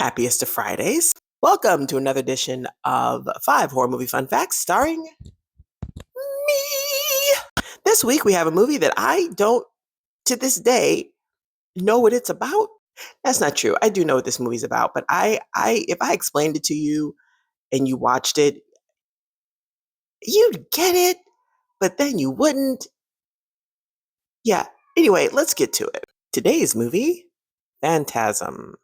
Happiest of Fridays. Welcome to another edition of 5 Horror Movie Fun Facts starring me. This week we have a movie that I don't, to this day, know what it's about. That's not true. I do know what this movie's about, but if I explained it to you and you watched it, you'd get it, but then you wouldn't. Yeah. Anyway, let's get to it. Today's movie, Phantasm.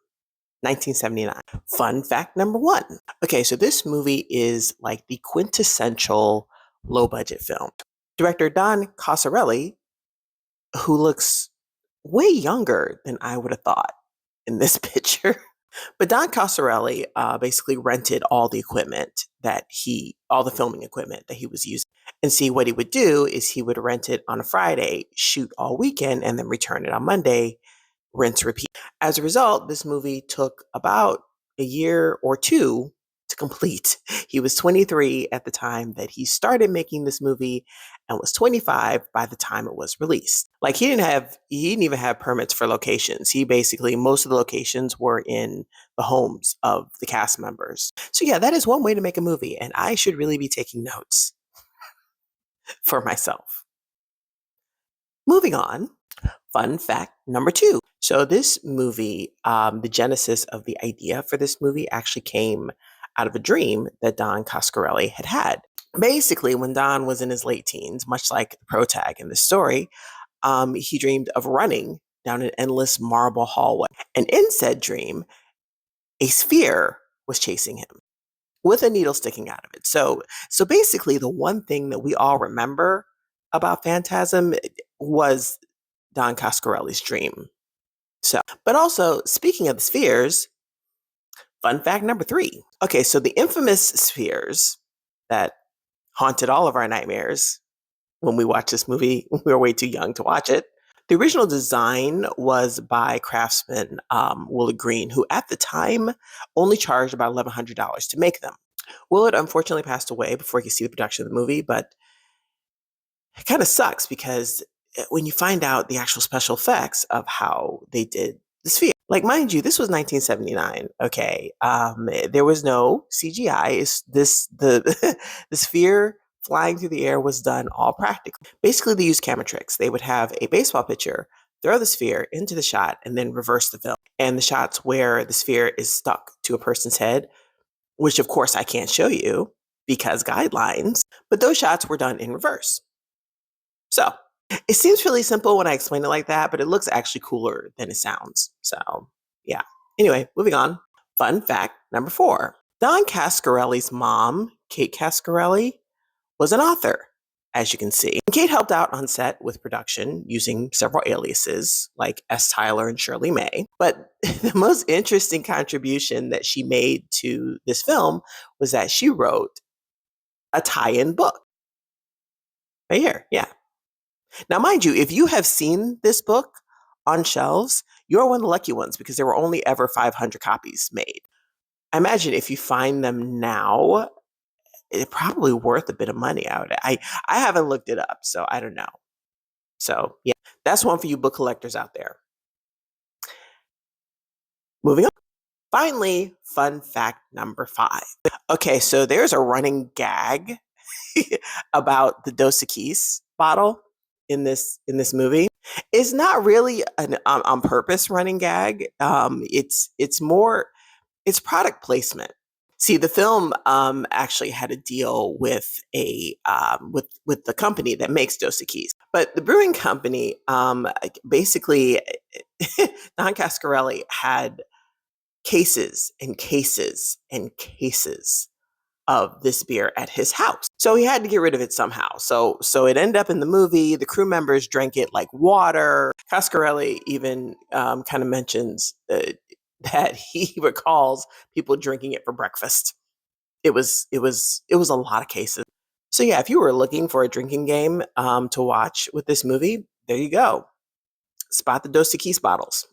1979. Fun fact number 1. Okay, so this movie is like the quintessential low budget film. Director Don Coscarelli, who looks way younger than I would have thought in this picture. But Don Coscarelli basically rented all the equipment all the filming equipment that he was using. And see, what he would do is he would rent it on a Friday, shoot all weekend, and then return it on Monday, rinse, repeat. As a result, this movie took about a year or two to complete. He was 23 at the time that he started making this movie and was 25 by the time it was released. Like he didn't even have permits for locations. Most of the locations were in the homes of the cast members. So yeah, that is one way to make a movie, and I should really be taking notes for myself. Moving on, fun fact number 2. So this movie, the genesis of the idea for this movie actually came out of a dream that Don Coscarelli had had. Basically, when Don was in his late teens, much like the protag in this story, he dreamed of running down an endless marble hallway. And in said dream, a sphere was chasing him with a needle sticking out of it. So basically, the one thing that we all remember about Phantasm was Don Coscarelli's dream. But also, speaking of the spheres, fun fact number 3. Okay, so the infamous spheres that haunted all of our nightmares when we watched this movie, we were way too young to watch it. The original design was by craftsman Willard Green, who at the time only charged about $1,100 to make them. Willard unfortunately passed away before he could see the production of the movie, but it kind of sucks because when you find out the actual special effects of how they did the sphere, like, mind you, this was 1979. Okay, there was no CGI. The sphere flying through the air was done all practically. Basically, they used camera tricks. They would have a baseball pitcher throw the sphere into the shot and then reverse the film. And the shots where the sphere is stuck to a person's head, which of course I can't show you because guidelines, but those shots were done in reverse. So it seems really simple when I explain it like that, but it looks actually cooler than it sounds. So yeah. Anyway, moving on. Fun fact number 4. Don Coscarelli's mom, Kate Coscarelli, was an author, as you can see. And Kate helped out on set with production using several aliases like S. Tyler and Shirley May. But the most interesting contribution that she made to this film was that she wrote a tie-in book. Right here, yeah. Now, mind you, if you have seen this book on shelves, you're one of the lucky ones because there were only ever 500 copies made. I imagine if you find them now, it's probably worth a bit of money out. I haven't looked it up, so I don't know. So yeah, that's one for you book collectors out there. Moving on. Finally, fun fact number 5. Okay, so there's a running gag about the Dos Equis bottle in this movie. It's not really an on purpose running gag. It's product placement. See, the film actually had a deal with with the company that makes Dos Equis, but the brewing company basically Don Coscarelli had cases and cases and cases of this beer at his house. So he had to get rid of it somehow. So it ended up in the movie. The crew members drank it like water. Coscarelli even kind of mentions that he recalls people drinking it for breakfast. It was a lot of cases. So yeah, if you were looking for a drinking game to watch with this movie, there you go. Spot the Dos Equis bottles.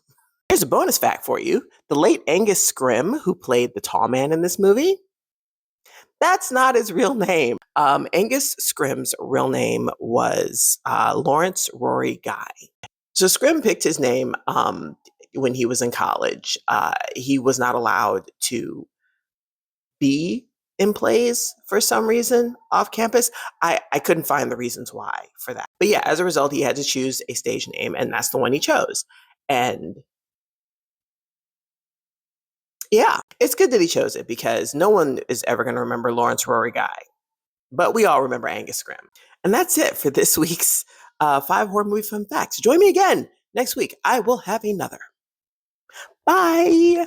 Here's a bonus fact for you. The late Angus Scrimm, who played the tall man in this movie, that's not his real name. Angus Scrimm's real name was Lawrence Rory Guy. So Scrimm picked his name when he was in college. He was not allowed to be in plays for some reason off campus. I couldn't find the reasons why for that. But yeah, as a result, he had to choose a stage name, and that's the one he chose. And yeah, it's good that he chose it because no one is ever going to remember Lawrence Rory Guy, but we all remember Angus Scrimm. And that's it for this week's 5 horror movie fun facts. Join me again next week. I will have another. Bye.